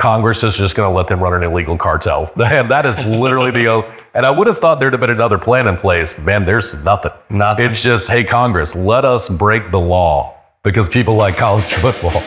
Congress is just going to let them run an illegal cartel. And that is literally and I would have thought there'd have been another plan in place. Man, there's nothing. It's just, hey, Congress, let us break the law because people like college football.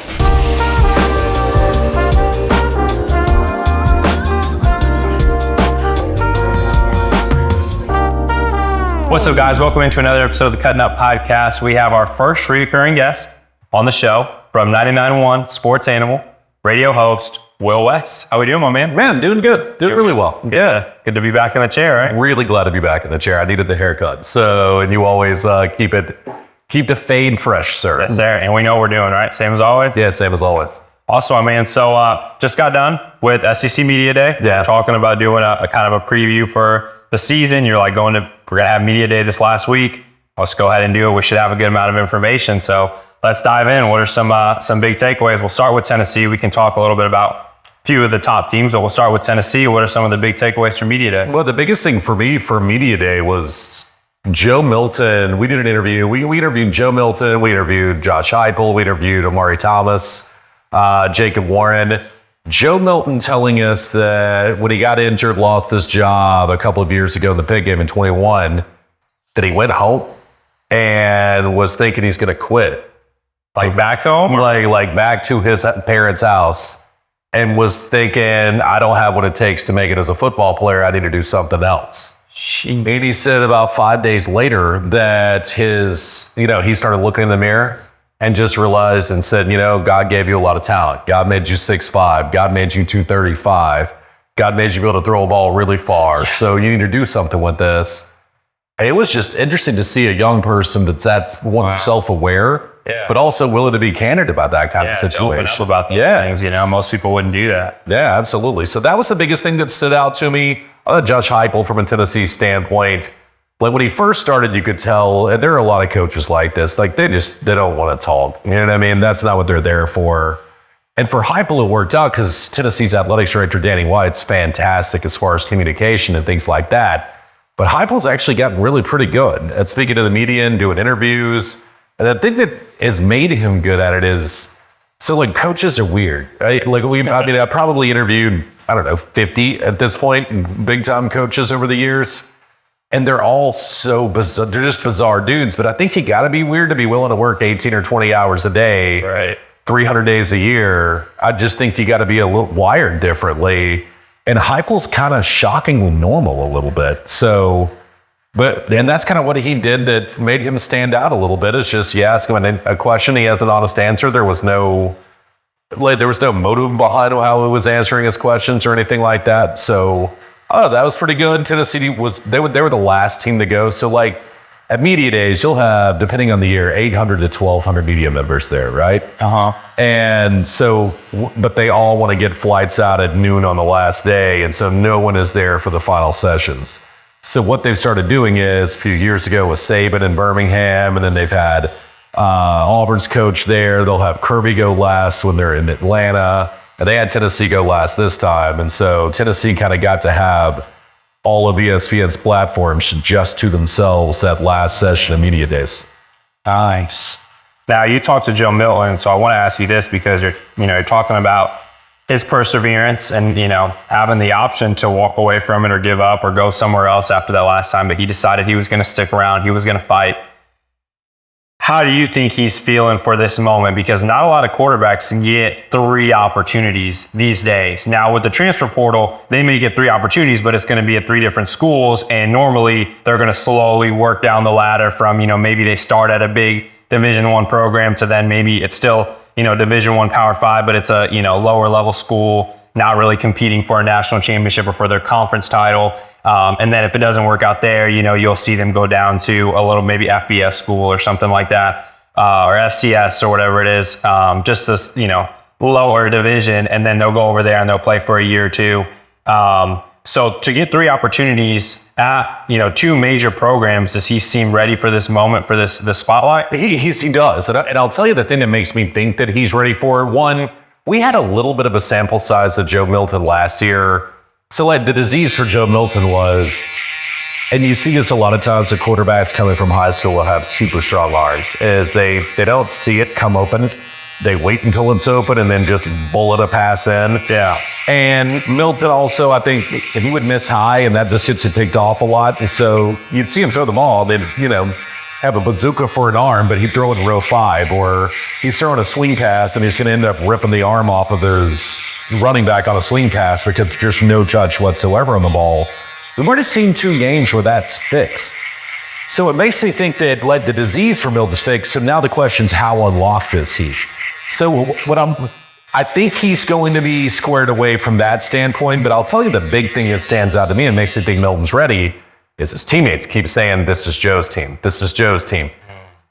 What's up, guys? Welcome into another episode of the Cutting Up Podcast. We have our first recurring guest on the show from 99.1 Sports Animal, radio host, Will West. How we doing, my man? Man, doing good. Doing really well. Yeah. Good to be back in the chair, right? Really glad to be back in the chair. I needed the haircut. So, and you always keep the fade fresh, sir. Yes, sir. And we know what we're doing, right? Same as always? Yeah, same as always. Awesome, my man. So, just got done with SEC Media Day. Yeah. Talking about doing a kind of a preview for the season. You're like, we're going to have Media Day this last week. Let's go ahead and do it. We should have a good amount of information. So let's dive in. What are some big takeaways? We'll start with Tennessee. We can talk a little bit about a few of the top teams, but we'll start with Tennessee. What are some of the big takeaways from Media Day? Well, the biggest thing for me for Media Day was Joe Milton. We did an interview. We interviewed Joe Milton. We interviewed Josh Heupel. We interviewed Amari Thomas, Jacob Warren. Joe Milton telling us that when he got injured, lost his job a couple of years ago in the pig game in 21, that he went home and was thinking he's going to quit. Like back home? Like back to his parents' house, and was thinking, I don't have what it takes to make it as a football player. I need to do something else. And he said about 5 days later that he started looking in the mirror and just realized and said, God gave you a lot of talent. God made you 6'5". God made you 235. God made you be able to throw a ball really far. So you need to do something with this. And it was just interesting to see a young person that's self-aware, but also willing to be candid about that kind of situation. Open up about those things. Most people wouldn't do that. Yeah, absolutely. So that was the biggest thing that stood out to me. Josh Heupel, from a Tennessee standpoint, like when he first started, you could tell, and there are a lot of coaches like this, like they don't want to talk. You know what I mean? That's not what they're there for. And for Heupel, it worked out because Tennessee's athletics director, Danny White's fantastic as far as communication and things like that. But Heupel's actually gotten really pretty good at speaking to the media and doing interviews. And the thing that has made him good at it is, coaches are weird, right? I probably interviewed, 50 at this point, big time coaches over the years. And they're all so bizarre. They're just bizarre dudes. But I think you got to be weird to be willing to work 18 or 20 hours a day, right? 300 days a year. I just think you got to be a little wired differently. And Heupel's kind of shockingly normal a little bit. So, and that's kind of what he did that made him stand out a little bit. It's just, you ask him a question, he has an honest answer. There was no motive behind how he was answering his questions or anything like that. So, that was pretty good. Tennessee they were the last team to go. So at media days, you'll have, depending on the year, 800 to 1,200 media members there, right? And so, but they all want to get flights out at noon on the last day. And so no one is there for the final sessions. So what they've started doing is, a few years ago with Saban in Birmingham, and then they've had Auburn's coach there. They'll have Kirby go last when they're in Atlanta. And they had Tennessee go last this time. And so Tennessee kind of got to have all of ESPN's platforms just to themselves that last session of media days. Nice. Now, you talked to Joe Milton, so I want to ask you this because you're talking about his perseverance and, having the option to walk away from it or give up or go somewhere else after that last time, but he decided he was going to stick around, he was going to fight. How do you think he's feeling for this moment? Because not a lot of quarterbacks get 3 opportunities these days. Now, with the transfer portal, they may get 3 opportunities, but it's going to be at 3 different schools. And normally they're going to slowly work down the ladder from, maybe they start at a big Division I program to then maybe it's still, Division I Power 5, but it's a, lower level school, not really competing for a national championship or for their conference title. And then if it doesn't work out there, you'll see them go down to a little maybe FBS school or something like that, or FCS or whatever it is, just this, lower division. And then they'll go over there and they'll play for a year or two. So to get 3 opportunities at, 2 major programs, does he seem ready for this moment, for this spotlight? He does. And I'll tell you the thing that makes me think that he's ready for it. One, we had a little bit of a sample size of Joe Milton last year. So the disease for Joe Milton was, and you see this a lot of times with quarterbacks coming from high school will have super strong arms, is they don't see it come open they wait until it's open and then just bullet a pass in. Yeah. And Milton also, I think, if he would miss high and that this gets picked off a lot, so you'd see him throw the ball, then, have a bazooka for an arm, but he'd throw it in row 5, or he's throwing a swing pass and he's going to end up ripping the arm off of his running back on a swing pass because there's no touch whatsoever on the ball. We've already seen 2 games where that's fixed. So it makes me think that it led the disease for Milton's fixed. So now the question's how unlocked is he? So I think he's going to be squared away from that standpoint, but I'll tell you the big thing that stands out to me and makes me think Milton's ready is his teammates keep saying, this is Joe's team. This is Joe's team.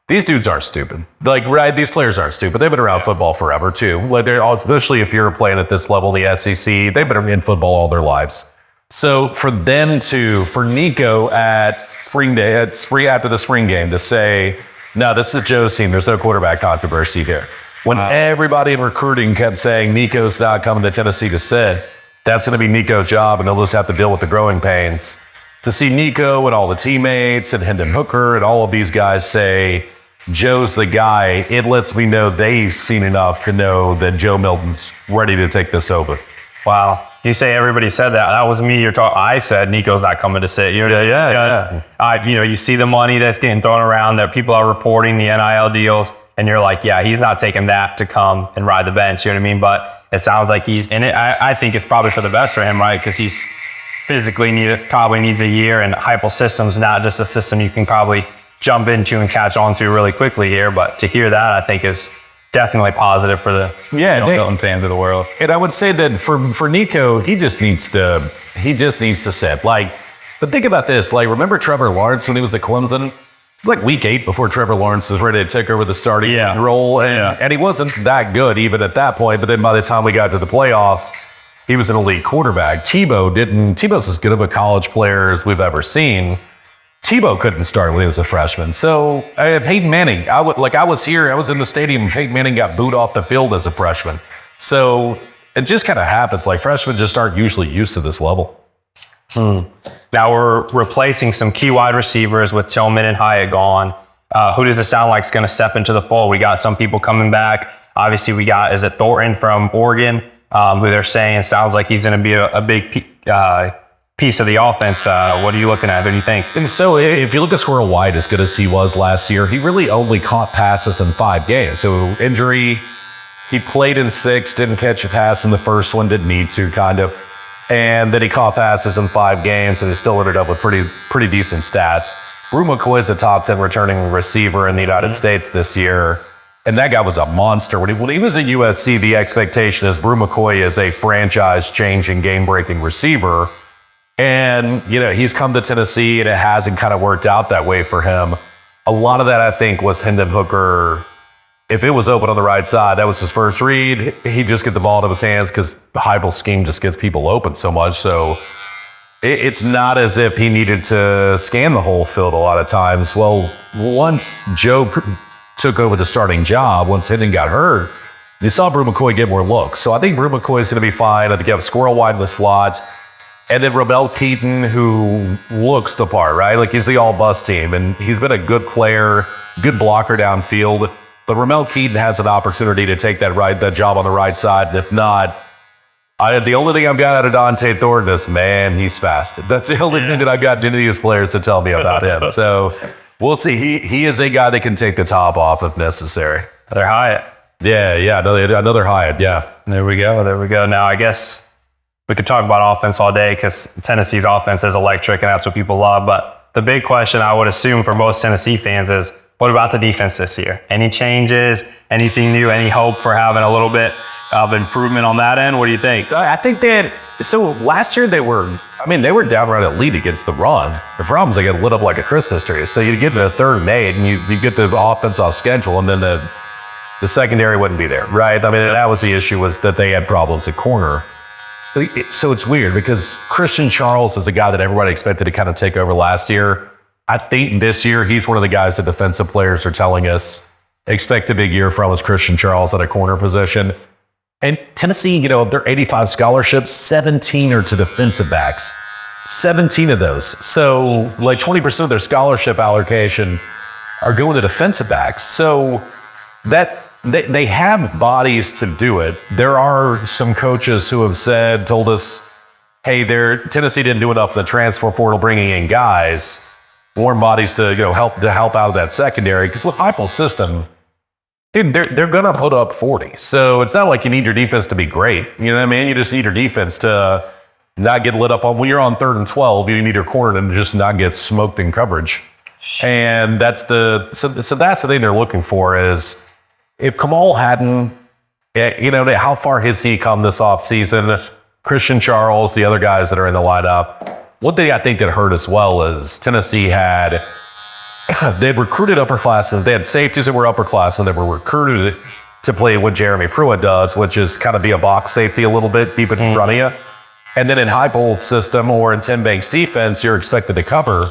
These dudes aren't stupid. These players aren't stupid. They've been around football forever too. Especially if you're playing at this level, the SEC, they've been in football all their lives. So for Nico at after the spring game to say, no, this is Joe's team. There's no quarterback controversy here. When everybody in recruiting kept saying Nico's not coming to Tennessee to sit, that's going to be Nico's job and he'll just have to deal with the growing pains. To see Nico and all the teammates and Hendon Hooker and all of these guys say, Joe's the guy, it lets me know they've seen enough to know that Joe Milton's ready to take this over. Wow. You say everybody said that. That was me. I said Nico's not coming to sit. You see the money that's getting thrown around, that people are reporting, the NIL deals, and you're like, yeah, he's not taking that to come and ride the bench. You know what I mean? But it sounds like he's in it. I think it's probably for the best for him, right? Because he's physically probably needs a year, and Heupel system's not just a system you can probably jump into and catch on to really quickly here. But to hear that, I think is definitely positive for the Milton fans of the world. And I would say that for Nico, he just needs to sit. But think about this. Remember Trevor Lawrence when he was at Clemson? Week 8 before Trevor Lawrence was ready to take over the starting role. And he wasn't that good even at that point. But then by the time we got to the playoffs, he was an elite quarterback. Tebow's as good of a college player as we've ever seen. Tebow couldn't start when he was a freshman. So Peyton Manning, I was in the stadium. Peyton Manning got booed off the field as a freshman. So it just kind of happens. Freshmen just aren't usually used to this level. Now we're replacing some key wide receivers with Tillman and Hyatt gone. Who does it sound like is going to step into the fold? We got some people coming back. Obviously, we got, is it Thornton from Oregon, who they're saying sounds like he's going to be a big piece of the offense. What are you looking at? What do you think? And so if you look at Squirrel White, as good as he was last year, he really only caught passes in 5 games. So injury, he played in 6, didn't catch a pass in the first one, didn't need to kind of. And then he caught passes in 5 games and he still ended up with pretty decent stats. Brew McCoy is a top 10 returning receiver in the United States this year. And that guy was a monster. When he was at USC, the expectation is Brew McCoy is a franchise-changing, game-breaking receiver. And, he's come to Tennessee and it hasn't kind of worked out that way for him. A lot of that, I think, was Hendon Hooker. If it was open on the right side, that was his first read. He'd just get the ball out of his hands because the Heupel scheme just gets people open so much. So it's not as if he needed to scan the whole field a lot of times. Well, once Joe took over the starting job, once Hendon got hurt, you saw Brew McCoy get more looks. So I think Brew McCoy is going to be fine. I think you have Squirrel White in the slot. And then Ramel Keaton, who looks the part, right? He's the all-bus team. And he's been a good player, good blocker downfield. But Ramel Keaton has an opportunity to take that job on the right side. And if not, the only thing I've got out of Dante Thornton is, man, he's fast. That's the only thing that I've got any of these players to tell me about him. So we'll see. He is a guy that can take the top off if necessary. Another Hyatt. Yeah, another Hyatt, yeah. There we go. Now, I guess we could talk about offense all day because Tennessee's offense is electric and that's what people love. But the big question I would assume for most Tennessee fans is, what about the defense this year? Any changes? Anything new? Any hope for having a little bit of improvement on that end? What do you think? I think so last year they were downright elite against the run. The problem is they get lit up like a Christmas tree. So you get to the 3rd and 8 and you get the offense off schedule and then the secondary wouldn't be there, right? That was the issue, was that they had problems at corner. So it's weird because Christian Charles is a guy that everybody expected to kind of take over last year. I think this year he's one of the guys that defensive players are telling us expect a big year from is Christian Charles at a corner position. And Tennessee, of their 85 scholarships, 17 are to defensive backs. 17 of those. So 20% of their scholarship allocation are going to defensive backs. So that they have bodies to do it. There are some coaches who have told us, hey, Tennessee didn't do enough in the transfer portal bringing in guys, warm bodies to help out of that secondary. Because with Heupel's system, dude, they're gonna put up 40. So it's not like you need your defense to be great. You know what I mean? You just need your defense to not get lit up on when you're on 3rd and 12. You need your corner to just not get smoked in coverage. And that's so that's the thing they're looking for is if Kamal hadn't, how far has he come this offseason? Christian Charles, the other guys that are in the lineup. One thing I think that hurt as well is Tennessee they'd recruited upperclassmen. They had safeties that were upperclassmen that were recruited to play what Jeremy Pruitt does, which is kind of be a box safety a little bit, keep it in front of you. And then in Heupel's system or in Tim Banks' defense, you're expected to cover.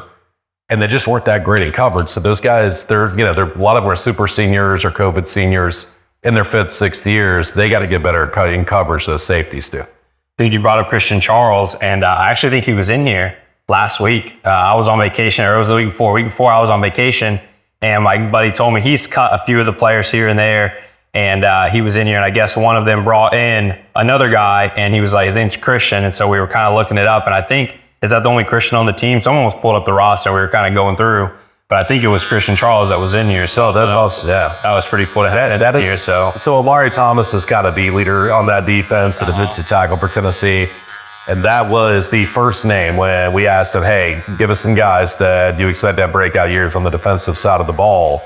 And they just weren't that great at coverage. So those guys, a lot of them are super seniors or COVID seniors in their 5th, 6th years. They got to get better at in coverage, those safeties do. Dude, you brought up Christian Charles, and I actually think he was in here last week. I was on vacation, or it was the week before. Week before, I was on vacation, and my buddy told me he's cut a few of the players here and there, and he was in here, and I guess one of them brought in another guy, and he was like, his name's Christian, and so we were kind of looking it up, and I think, is that the only Christian on the team? Someone was pulled up the roster. We were kind of going through, but I think it was Christian Charles that was in here. So that's awesome. Yeah, that was pretty cool to have that here. So Amari Thomas has got to be leader on that defense, the defensive tackle for Tennessee, and that was the first name when we asked him, "Hey, give us some guys that you expect to have breakout years on the defensive side of the ball."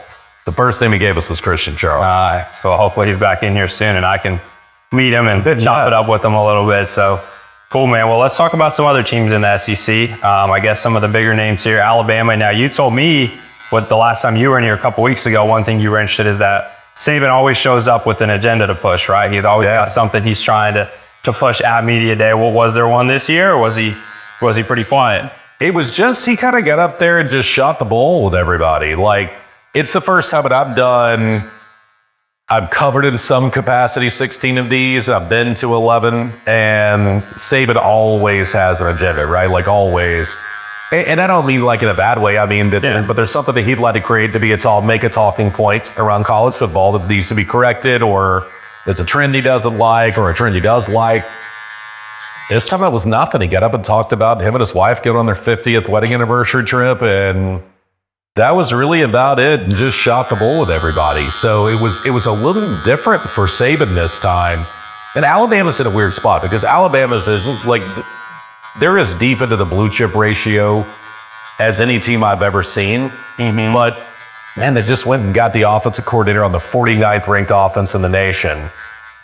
The first name he gave us was Christian Charles. So hopefully he's back in here soon, and I can meet him and chop it up with him a little bit. So. Cool, man. Well, let's talk about some other teams in the SEC. I guess some of the bigger names here, Alabama. Now, you told me the last time you were in here a couple weeks ago, one thing you were interested is that Saban always shows up with an agenda to push, right? He's always got something he's trying to push at media day. Well, was there one this year, or was he pretty quiet? It was just he kind of got up there and just shot the bull with everybody. Like, it's the first time that I've covered in some capacity 16 of these. I've been to 11, and Saban always has an agenda, right? Like always. And I don't mean like in a bad way. I mean, but there's something that he'd like to create to make a talking point around college football that needs to be corrected, or it's a trend he doesn't like, or a trend he does like. This time it was nothing. He got up and talked about him and his wife going on their 50th wedding anniversary trip, and that was really about it, and just shot the bull with everybody. So it was a little different for Saban this time. And Alabama's in a weird spot because Alabama's they're as deep into the blue chip ratio as any team I've ever seen. Mm-hmm. But man, they just went and got the offensive coordinator on the 49th ranked offense in the nation.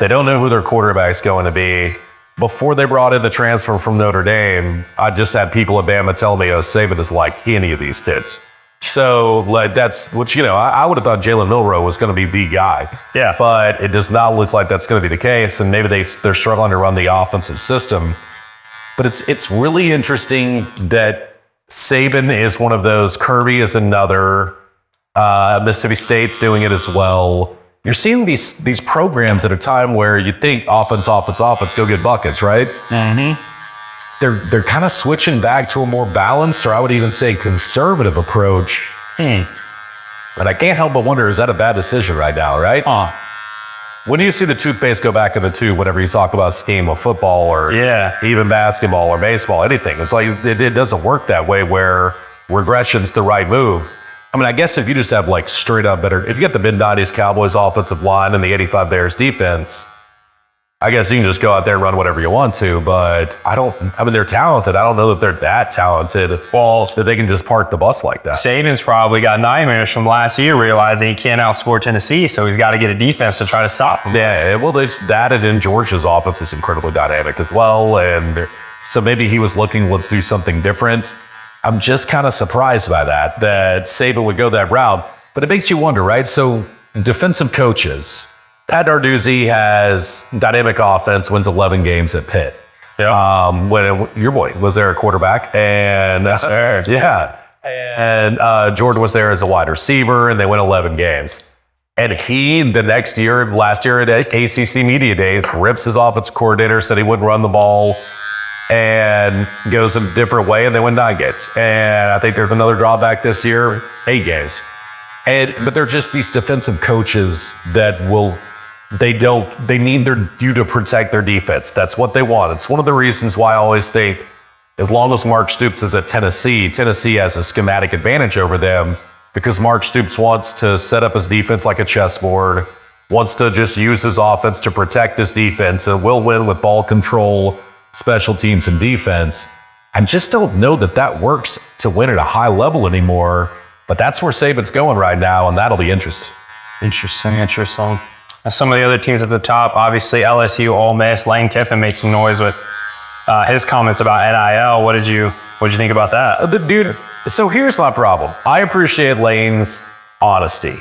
They don't know who their quarterback's going to be. Before they brought in the transfer from Notre Dame, I just had people at Bama tell me, Saban is like any of these kids. So that's which I would have thought Jalen Milroe was going to be the guy. Yeah, but it does not look like that's going to be the case, and maybe they're struggling to run the offensive system. But it's really interesting that Saban is one of those. Kirby is another. Mississippi State's doing it as well. You're seeing these programs at a time where you think offense, go get buckets, right? Mm-hmm. They're kind of switching back to a more balanced, or I would even say conservative approach. And I can't help but wonder, is that a bad decision right now, right? When do you see the toothpaste go back in the tube whenever you talk about scheme of football or even basketball or baseball, anything? It's like it doesn't work that way where regression's the right move. I mean, I guess if you just have like straight up better, if you get the mid-90s Cowboys offensive line and the 85 Bears defense, I guess you can just go out there and run whatever you want to, but they're talented. I don't know that they're that talented. Well, that they can just park the bus like that. Saban's probably got nightmares from last year, realizing he can't outscore Tennessee, so he's got to get a defense to try to stop them. Yeah, well, that and then Georgia's offense is incredibly dynamic as well, and so maybe he was looking, let's do something different. I'm just kind of surprised by that Saban would go that route, but it makes you wonder, right? So defensive coaches. Pat Narduzzi has dynamic offense, wins 11 games at Pitt. Yeah. When your boy was there a quarterback, and and Jordan was there as a wide receiver, and they win 11 games. And he, last year at ACC Media Days, rips his offensive coordinator, said he wouldn't run the ball, and goes a different way, and they win 9 games. And I think there's another drawback this year, 8 games. But they're just these defensive coaches that they need you to protect their defense. That's what they want. It's one of the reasons why I always think, as long as Mark Stoops is at Tennessee has a schematic advantage over them, because Mark Stoops wants to set up his defense like a chessboard, wants to just use his offense to protect his defense, and will win with ball control, special teams, and defense. I just don't know that works to win at a high level anymore, but that's where Saban's going right now, and that'll be interesting. Interesting. Some of the other teams at the top, obviously LSU, Ole Miss, Lane Kiffin made some noise with his comments about NIL. What did you think about that? So here's my problem. I appreciate Lane's honesty,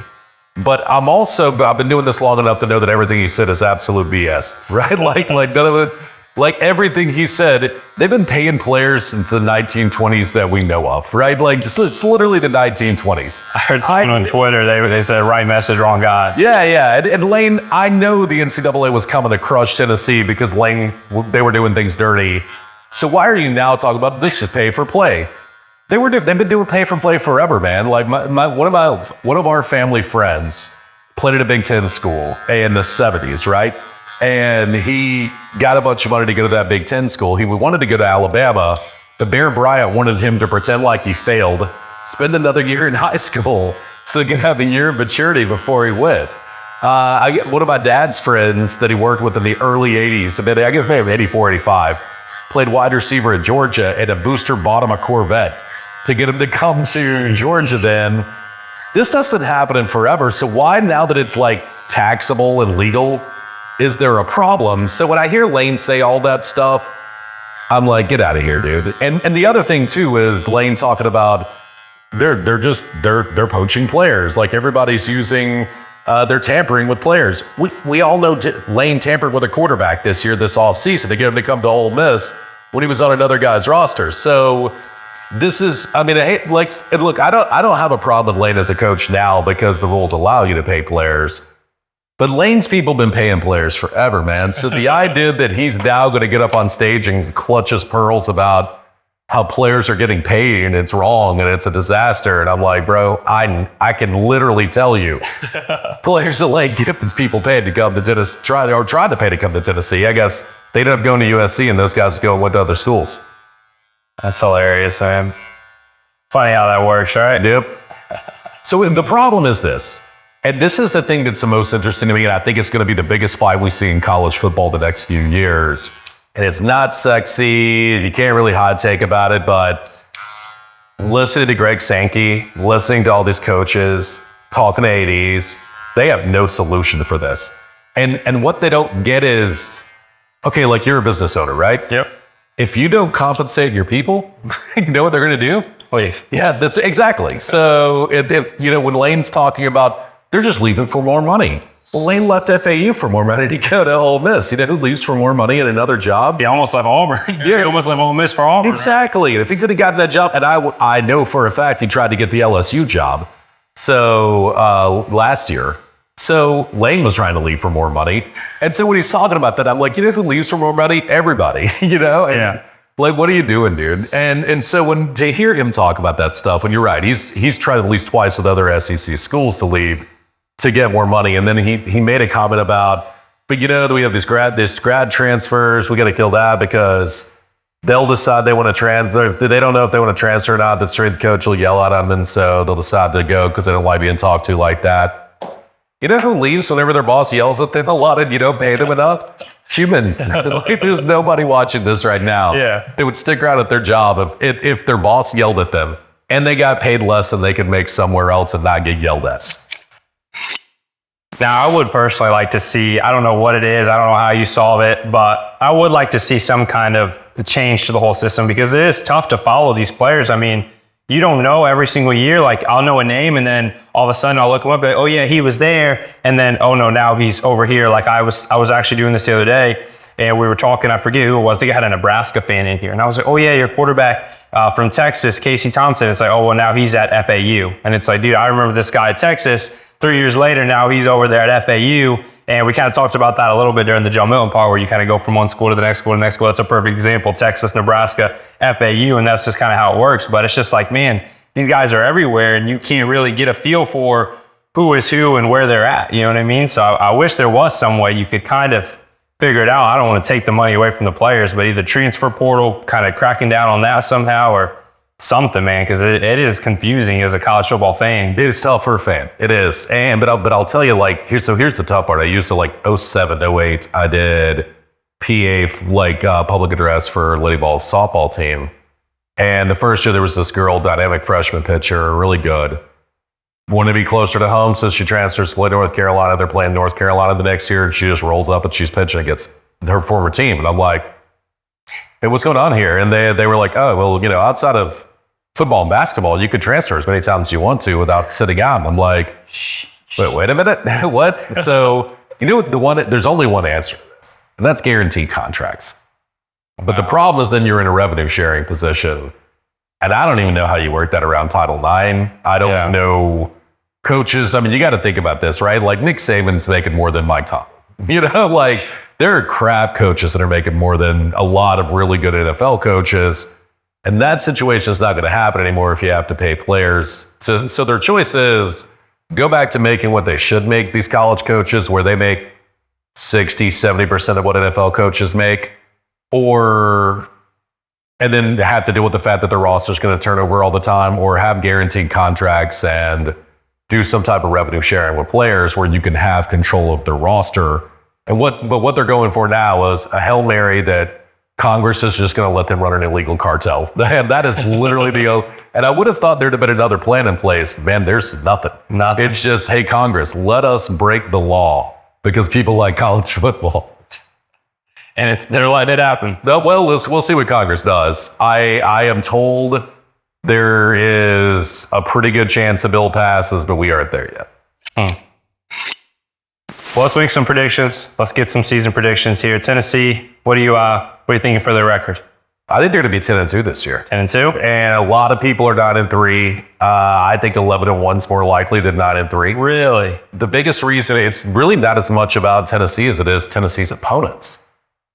but I've been doing this long enough to know that everything he said is absolute BS, right? Like none of it. Like everything he said, they've been paying players since the 1920s that we know of, right? Like it's literally the 1920s. I heard someone on Twitter, they said right message, wrong guy. Yeah. And Lane, I know the NCAA was coming to crush Tennessee because they were doing things dirty. So why are you now talking about this is pay for play? They've been doing pay for play forever, man. Like one of our family friends played at a Big Ten school in the 70s, right? And he got a bunch of money to go to that Big Ten school. He wanted to go to Alabama, but Bear Bryant wanted him to pretend like he failed, spend another year in high school so he could have a year of maturity before he went. I get one of my dad's friends that he worked with in the early 80s, I guess maybe 84, 85, played wide receiver at Georgia, and a booster bought him a Corvette to get him to come to Georgia then. This stuff's been happening forever, so why now that it's like taxable and legal, is there a problem? So when I hear Lane say all that stuff, I'm like, get out of here, dude. And the other thing too is Lane talking about they're poaching players. Like everybody's they're tampering with players. We all know Lane tampered with a quarterback this offseason to get him to come to Ole Miss when he was on another guy's roster. So this is, look, I don't have a problem with Lane as a coach now because the rules allow you to pay players. But Lane's people have been paying players forever, man. So the idea that he's now going to get up on stage and clutch his pearls about how players are getting paid and it's wrong and it's a disaster. And I'm like, bro, I can literally tell you players at Lane Kiffin's people paid to come to Tennessee, tried to pay to come to Tennessee. I guess they ended up going to USC and those guys went to other schools. That's hilarious, man. Funny how that works, right? Yep. So the problem is this. And this is the thing that's the most interesting to me, and I think it's going to be the biggest fight we see in college football the next few years. And it's not sexy, you can't really hot take about it, but listening to Greg Sankey, listening to all these coaches, talking to ADs, they have no solution for this. And what they don't get is, okay, like you're a business owner, right? Yep. If you don't compensate your people, you know what they're going to do? Leave. Yeah, that's exactly. So, when Lane's talking about, they're just leaving for more money. Well, Lane left FAU for more money to go to Ole Miss. You know who leaves for more money in another job? He almost left Auburn. Yeah. He almost left Ole Miss for Auburn. Exactly. If he could have gotten that job, and I know for a fact he tried to get the LSU job. So last year. So Lane was trying to leave for more money. And so when he's talking about that, I'm like, you know who leaves for more money? Everybody, And, yeah. Like, what are you doing, dude? And so to hear him talk about that stuff, and you're right, he's tried at least twice with other SEC schools to leave to get more money. And then he made a comment about, but we have this grad transfers. We got to kill that because they'll decide they want to transfer. They don't know if they want to transfer or not. The strength coach will yell at them, and so they'll decide to go because they don't like being talked to like that. You know who leaves whenever their boss yells at them a lot and you don't pay them enough? Humans. There's nobody watching this right now. Yeah. They would stick around at their job if their boss yelled at them and they got paid less than they could make somewhere else and not get yelled at. Now, I would personally like to see, I don't know what it is, I don't know how you solve it, but I would like to see some kind of change to the whole system because it is tough to follow these players. I mean, you don't know every single year. Like, I'll know a name and then all of a sudden I'll look him up and, oh yeah, he was there. And then, oh no, now he's over here. Like I was actually doing this the other day and we were talking, I forget who it was. I think I had a Nebraska fan in here. And I was like, oh yeah, your quarterback from Texas, Casey Thompson. It's like, oh, well, now he's at FAU. And it's like, dude, I remember this guy at Texas. 3 years later, now he's over there at FAU. And we kind of talked about that a little bit during the Joe Milton part where you kind of go from one school to the next school to the next school. That's a perfect example. Texas, Nebraska, FAU. And that's just kind of how it works. But it's just like, man, these guys are everywhere, and you can't really get a feel for who is who and where they're at. You know what I mean? So I wish there was some way you could kind of figure it out. I don't want to take the money away from the players, but either transfer portal, kind of cracking down on that somehow, or something, man, because it is confusing as a college football fan. It is tough for a fan. It is. But I'll tell you, like, here's the tough part. I used to, like, 07, 08, I did PA, public address for Lady Vols softball team. And the first year there was this girl, dynamic freshman pitcher, really good. Wanted to be closer to home, so she transfers to North Carolina. They're playing North Carolina the next year, and she just rolls up and she's pitching against her former team. And I'm like, hey, what's going on here? And they were like, oh, well, outside of football and basketball, you could transfer as many times as you want to without sitting out. And I'm like, wait a minute, what? So, there's only one answer to this, and that's guaranteed contracts. But the problem is then you're in a revenue sharing position. And I don't even know how you work that around Title IX. I don't know coaches. I mean, you got to think about this, right? Like Nick Saban's making more than Mike Tomlin. Like there are crap coaches that are making more than a lot of really good NFL coaches. And that situation is not going to happen anymore if you have to pay players. So their choice is go back to making what they should make, these college coaches, where they make 60, 70% of what NFL coaches make, and then have to deal with the fact that the roster is going to turn over all the time, or have guaranteed contracts and do some type of revenue sharing with players where you can have control of their roster. But what they're going for now is a Hail Mary that Congress is just going to let them run an illegal cartel. And that is literally and I would have thought there'd have been another plan in place. Man, there's nothing. It's just, hey, Congress, let us break the law because people like college football. And they're letting it happen. Well, we'll see what Congress does. I am told there is a pretty good chance a bill passes, but we aren't there yet. Well, let's make some predictions. Let's get some season predictions here. Tennessee, what are you thinking for their record? I think they're going to be 10-2 this year. 10-2? And a lot of people are 9-3. I think 11-1 is more likely than 9-3. Really? The biggest reason, it's really not as much about Tennessee as it is Tennessee's opponents.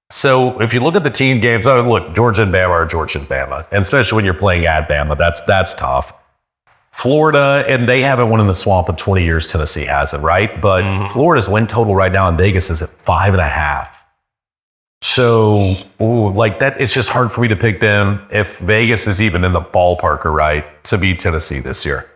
So if you look at the team games, look, Georgia and Bama are Georgia and Bama, and especially when you're playing at Bama, that's tough. Florida, and they haven't won in the swamp in 20 years. Tennessee hasn't, right? But Florida's win total right now in Vegas is at 5.5. So, that, it's just hard for me to pick them if Vegas is even in the ballpark, right, to beat Tennessee this year.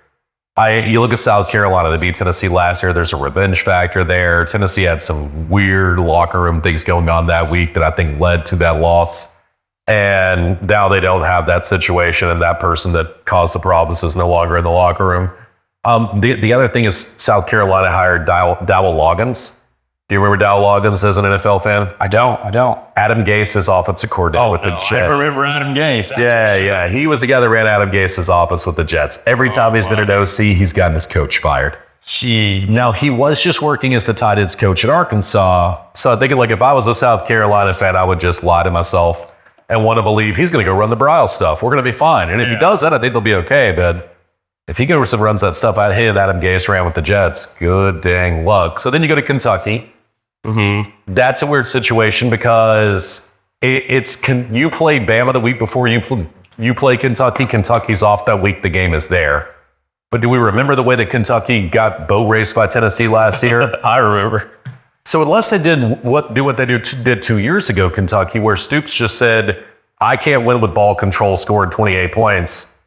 You look at South Carolina, they beat Tennessee last year. There's a revenge factor there. Tennessee had some weird locker room things going on that week that I think led to that loss. And now they don't have that situation, and that person that caused the problems is no longer in the locker room. The other thing is South Carolina hired Dowell Loggins. Do you remember Dowell Loggins as an NFL fan? I don't. Adam Gase is offensive coordinator with the Jets. I remember Adam Gase. Yeah. He was the guy that ran Adam Gase's offense with the Jets. Every time he's been an OC, he's gotten his coach fired. Now, he was just working as the tight ends coach at Arkansas. So I think, if I was a South Carolina fan, I would just lie to myself and want to believe he's going to go run the Briles stuff. We're going to be fine. And if he does that, I think they'll be okay. But if he goes and runs that stuff out here that Adam Gase ran with the Jets, good dang luck. So then you go to Kentucky. That's a weird situation because you play Bama the week before you play Kentucky. Kentucky's off that week. The game is there. But do we remember the way that Kentucky got boat raced by Tennessee last year? I remember. So unless they did what they did 2 years ago, Kentucky, where Stoops just said, I can't win with ball control, scored 28 points.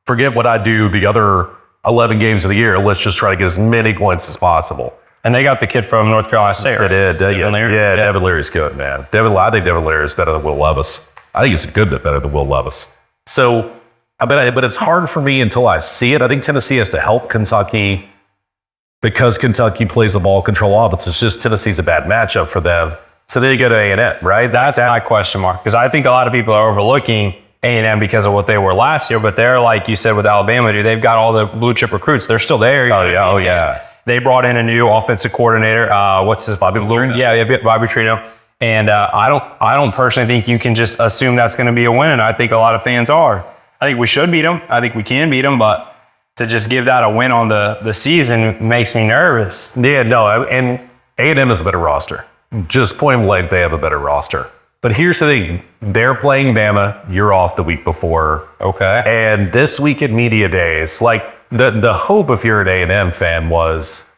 Forget what I do the other 11 games of the year. Let's just try to get as many points as possible. And they got the kid from North Carolina State, right? They did. Devin Leary's good, man. I think Devin Leary is better than Will Levis. I think he's a good bit better than Will Levis. So, but it's hard for me until I see it. I think Tennessee has to help Kentucky because Kentucky plays the ball control offense. It's just Tennessee's a bad matchup for them. So then you go to A&M, right? That's my question mark, because I think a lot of people are overlooking A&M because of what they were last year, but they're, like you said with Alabama, they've got all the blue chip recruits. They're still there. Oh yeah. They brought in a new offensive coordinator. What's his Bobby Trino? Yeah, Bobby Trino. And I don't personally think you can just assume that's going to be a win. And I think a lot of fans are. I think we should beat them. I think we can beat them. But to just give that a win on the season makes me nervous. Yeah, no. And A&M is a better roster. Just point blank, they have a better roster. But here's the thing. They're playing Bama. You're off the week before. Okay. And this week at media days, like the hope if you're an A&M fan was,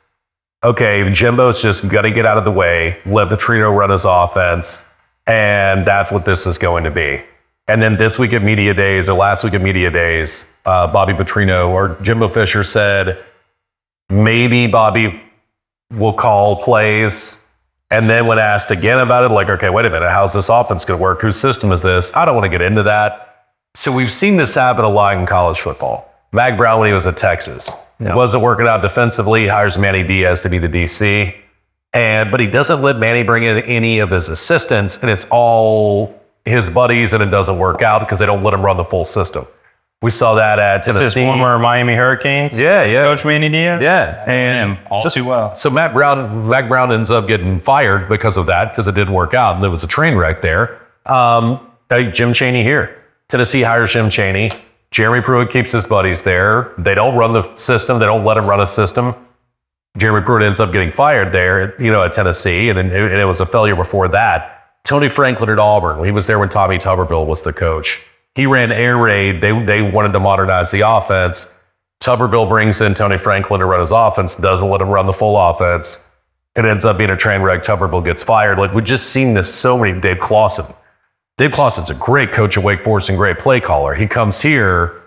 okay, Jimbo's just got to get out of the way, let Petrino run his offense, and that's what this is going to be. And then this week at media days, or last week at media days, Bobby Petrino or Jimbo Fisher said, maybe Bobby will call plays. And then when asked again about it, like, okay, wait a minute, how's this offense going to work? Whose system is this? I don't want to get into that. So we've seen this happen a lot in college football. Mac Brown, when he was at Texas, it wasn't working out defensively, hires Manny Diaz to be the DC. But he doesn't let Manny bring in any of his assistants, and it's all his buddies, and it doesn't work out because they don't let him run the full system. We saw that at Tennessee. This is former Miami Hurricanes. Yeah. Coach Manny Diaz. Yeah, and all too well. So Mac Brown ends up getting fired because of that, because it didn't work out, and there was a train wreck there. Jim Chaney here. Tennessee hires Jim Chaney. Jeremy Pruitt keeps his buddies there. They don't run the system. They don't let him run a system. Jeremy Pruitt ends up getting fired there, at Tennessee, and it was a failure before that. Tony Franklin at Auburn. He was there when Tommy Tuberville was the coach. He ran air raid. They wanted to modernize the offense. Tuberville brings in Tony Franklin to run his offense, doesn't let him run the full offense. It ends up being a train wreck. Tuberville gets fired. Like, we've just seen this so many. Dave Clawson. Dave Clawson's a great coach at Wake Forest and great play caller. He comes here.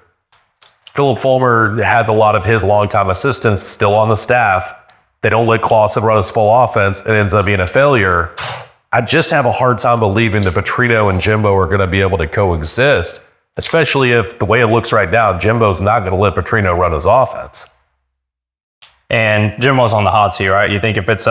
Philip Fulmer has a lot of his longtime assistants still on the staff. They don't let Clawson run his full offense. It ends up being a failure. I just have a hard time believing that Petrino and Jimbo are going to be able to coexist, especially if the way it looks right now, Jimbo's not going to let Petrino run his offense. And Jimbo's on the hot seat, right? You think if it's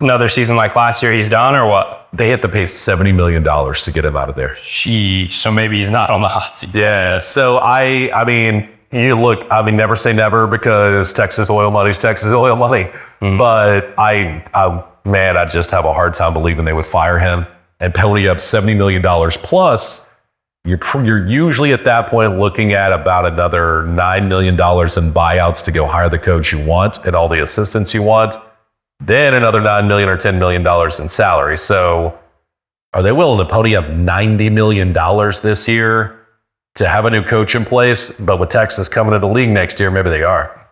another season like last year, he's done or what? They have to pay $70 million to get him out of there. Sheesh. So maybe he's not on the hot seat. Yeah. So I mean, never say never, because Texas oil money's Texas oil money. Mm-hmm. But I just have a hard time believing they would fire him and penalty up $70 million plus. You're usually at that point looking at about another $9 million in buyouts to go hire the coach you want and all the assistants you want. Then another $9 million or $10 million in salary. So are they willing to pony up $90 million this year to have a new coach in place? But with Texas coming to the league next year, maybe they are.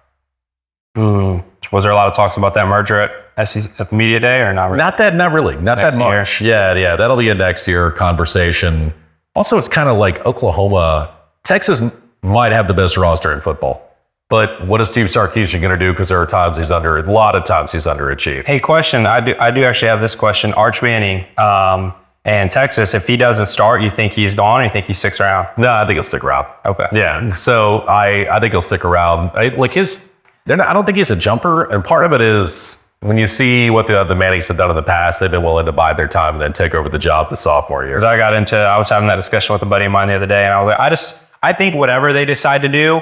Was there a lot of talks about that merger at the media day, or not really? Not really. Not that much. Yeah. That'll be a next year conversation. Also, it's kind of like Oklahoma. Texas might have the best roster in football. But what is Steve Sarkisian going to do? Because there are a lot of times he's underachieved. Hey, question. I do actually have this question. Arch Manning and Texas, if he doesn't start, you think he's gone, or you think he sticks around? No, I think he'll stick around. Okay. Yeah. So I think he'll stick around. I don't think he's a jumper. And part of it is when you see what the Mannings have done in the past, they've been willing to bide their time and then take over the job the sophomore year. Because I was having that discussion with a buddy of mine the other day, and I was like, I think whatever they decide to do,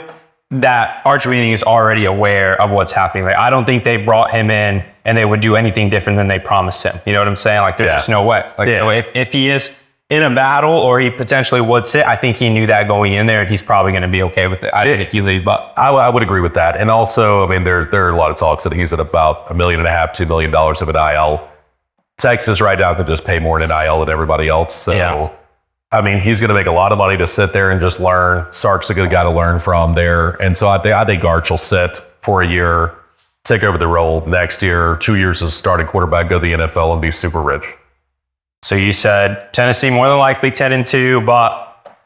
that Arch Manning is already aware of what's happening. Like, I don't think they brought him in and they would do anything different than they promised him. You know what I'm saying? Like, there's just no way. Like, so if he is in a battle, or he potentially would sit, I think he knew that going in there, and he's probably going to be okay with it. I think he leave, but I would agree with that. And also, I mean, there are a lot of talks that he's at about $1.5 million, $2 million of an IL. Texas right now could just pay more in IL than everybody else. So, I mean, he's going to make a lot of money to sit there and just learn. Sark's a good guy to learn from there. And so I think Arch will sit for a year, take over the role next year, 2 years as starting quarterback, go to the NFL and be super rich. So you said Tennessee more than likely 10-2, but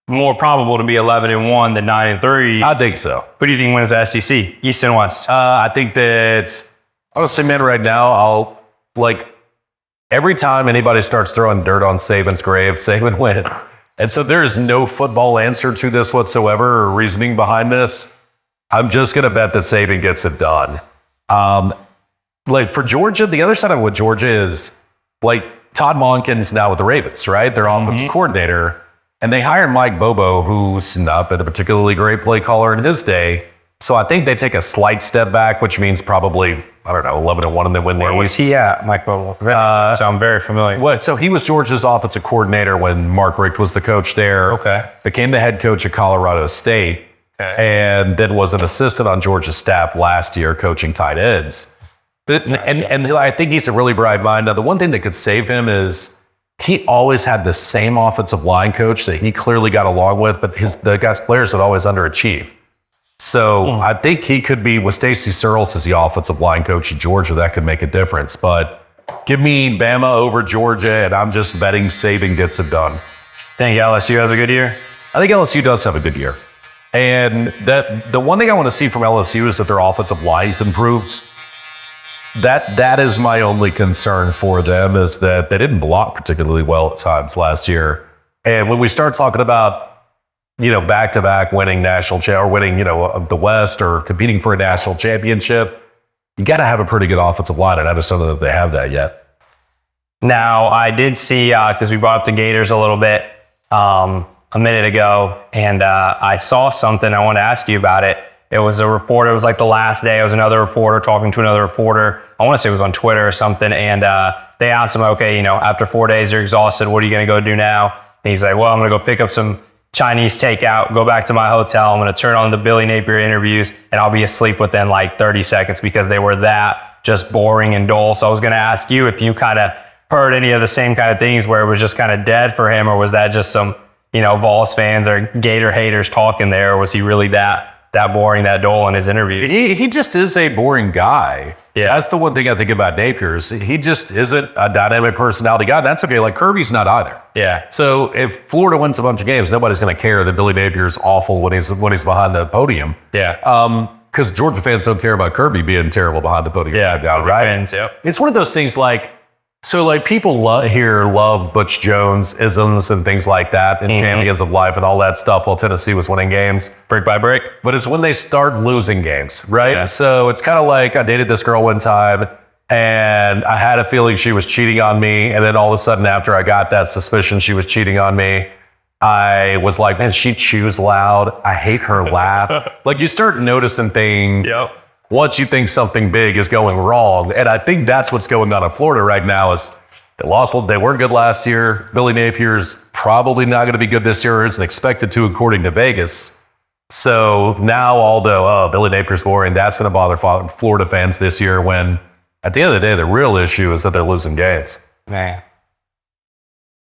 more probable to be 11-1 than 9-3. I think so. Who do you think wins the SEC, East and West? I think that, honestly, man, right now, every time anybody starts throwing dirt on Saban's grave, Saban wins. And so there is no football answer to this whatsoever, or reasoning behind this. I'm just going to bet that Saban gets it done. For Georgia, the other side of what Georgia is, Todd Monken's now with the Ravens, right? Their offensive coordinator. And they hired Mike Bobo, who's not been a particularly great play caller in his day. So I think they take a slight step back, which means probably, 11-1 and they win. Where was he at, Mike Bobo? Sound very familiar. So he was Georgia's offensive coordinator when Mark Richt was the coach there. Okay. Became the head coach at Colorado State. Okay. And then was an assistant on Georgia's staff last year coaching tight ends. And I think he's a really bright mind. Now, the one thing that could save him is he always had the same offensive line coach that he clearly got along with, but the guys' players would always underachieve. So I think he could be, with Stacey Searles as the offensive line coach at Georgia, that could make a difference. But give me Bama over Georgia, and I'm just betting Saban gets it done. Think LSU has a good year? I think LSU does have a good year. And the one thing I want to see from LSU is that their offensive line improves. That is my only concern for them, is that they didn't block particularly well at times last year. And when we start talking about, back-to-back winning or winning, the West or competing for a national championship, you got to have a pretty good offensive line, and I just don't know that they have that yet. Now, I did see, because we brought up the Gators a little bit a minute ago, and I saw something. I want to ask you about it. It was a reporter. It was like the last day. It was another reporter talking to another reporter. I want to say it was on Twitter or something. And they asked him, okay, after 4 days, you're exhausted. What are you going to go do now? And he's like, well, I'm going to go pick up some Chinese takeout, go back to my hotel. I'm going to turn on the Billy Napier interviews, and I'll be asleep within like 30 seconds because they were that just boring and dull. So I was going to ask you if you kind of heard any of the same kind of things where it was just kind of dead for him, or was that just some, Vols fans or Gator haters talking there, or was he really that boring, that dull in his interviews? He just is a boring guy. Yeah. That's the one thing I think about Napier is he just isn't a dynamic personality guy. That's okay. Like Kirby's not either. Yeah. So if Florida wins a bunch of games, nobody's going to care that Billy Napier's awful when he's behind the podium. Yeah. Because Georgia fans don't care about Kirby being terrible behind the podium. Yeah, right. Fans, yep. It's one of those things people love Butch Jones isms and things like that and champions of life and all that stuff while Tennessee was winning games brick by brick. But it's when they start losing games, right? Yeah. So it's kind of like I dated this girl one time and I had a feeling she was cheating on me. And then all of a sudden after I got that suspicion she was cheating on me, I was like, man, she chews loud. I hate her laugh. Like you start noticing things. Yep. Once you think something big is going wrong. And I think that's what's going on in Florida right now is they weren't good last year. Billy Napier's probably not going to be good this year. Isn't expected to, according to Vegas. So now, although Billy Napier's boring, that's going to bother Florida fans this year when at the end of the day, the real issue is that they're losing games. Man.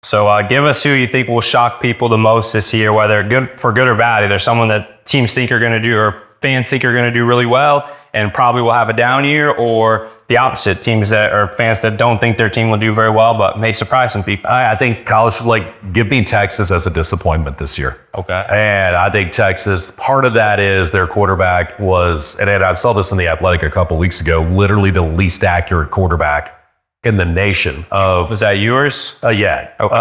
So give us who you think will shock people the most this year, whether for good or bad. Either someone that teams think are going to do or fans think are going to do really well and probably will have a down year, or the opposite, teams that or fans that don't think their team will do very well but may surprise some people. I think college, give me Texas as a disappointment this year. Okay. And I think Texas, part of that is their quarterback was, and I saw this in The Athletic a couple weeks ago, literally the least accurate quarterback in the nation. Was that yours? Yeah. Okay.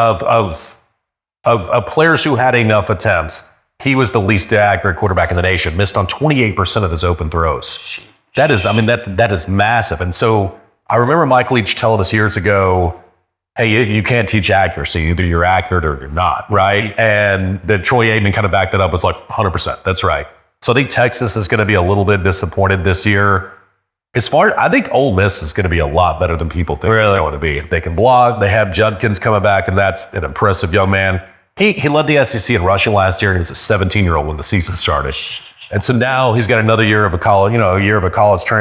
Of players who had enough attempts, he was the least accurate quarterback in the nation, missed on 28% of his open throws. That is massive. And so I remember Mike Leach telling us years ago, hey, you can't teach accuracy. Either you're accurate or you're not, right? And then Troy Aikman kind of backed it up, was like 100%. That's right. So I think Texas is going to be a little bit disappointed this year. I think Ole Miss is going to be a lot better than people think they're going to be. They can block. They have Judkins coming back, and that's an impressive young man. He led the SEC in rushing last year, and he was a 17-year-old when the season started. And so now he's got another year of a college,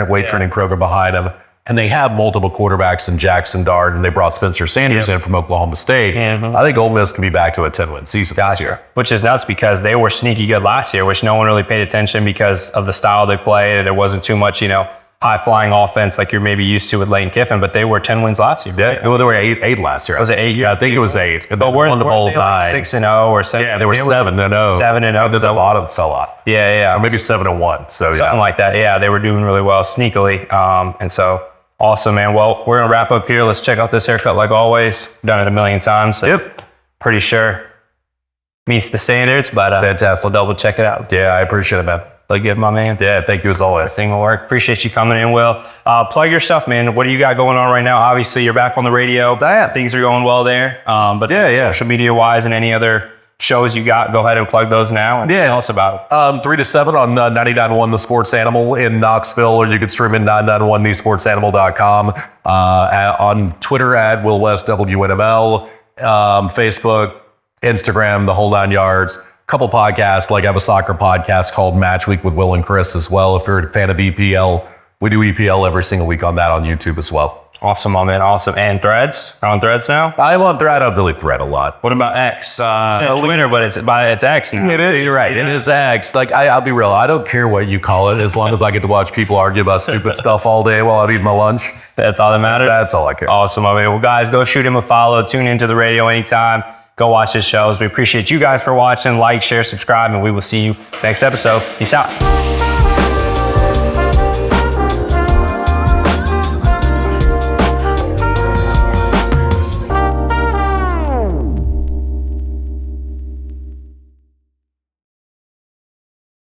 weight training program behind him. And they have multiple quarterbacks in Jackson Dart, and they brought Spencer Sanders in from Oklahoma State. I think Ole Miss can be back to a 10-win season this year. Which is nuts because they were sneaky good last year, which no one really paid attention because of the style they played. There wasn't too much, high-flying offense like you're maybe used to with Lane Kiffin, but they were 10 wins last year. Yeah, well, they were eight last year. Was it 8? Yeah, I think it was 8. But weren't they like 6-0 or 7? Yeah, they were 7-0. 7-0. There's a lot of fell off. Yeah. Or maybe 7-1. So something like that. Yeah, they were doing really well sneakily. And so awesome, man. Well, we're gonna wrap up here. Let's check out this haircut like always. Done it a million times. So pretty sure meets the standards, but fantastic. We'll double check it out. Yeah, I appreciate it, man. Look good, my man. Yeah, thank you as always. Thing will work. Appreciate you coming in, Will. Plug your stuff, man. What do you got going on right now? Obviously, you're back on the radio. Things are going well there. But social media-wise and any other shows you got, go ahead and plug those now and tell us about it. 3 to 7 on 99.1 The Sports Animal in Knoxville, or you can stream in 991thesportsanimal.com. On Twitter at Will West WNML, Facebook, Instagram, the whole 9 yards. Couple podcasts, I have a soccer podcast called Match Week with Will and Chris as well. If you're a fan of EPL, we do EPL every single week on that on YouTube as well. Awesome, my man. Awesome. And Threads? On Threads now? I'm on Thread. I don't really thread a lot. What about X? It's Twitter, but it's X now. It is, you're right. It is X. Like, I'll be real. I don't care what you call it as long as I get to watch people argue about stupid stuff all day while I'm eating my lunch. That's all that matters? That's all I care. Awesome, my man. Well, guys, go shoot him a follow. Tune into the radio anytime. Go watch his shows. We appreciate you guys for watching. Like, share, subscribe, and we will see you next episode. Peace out.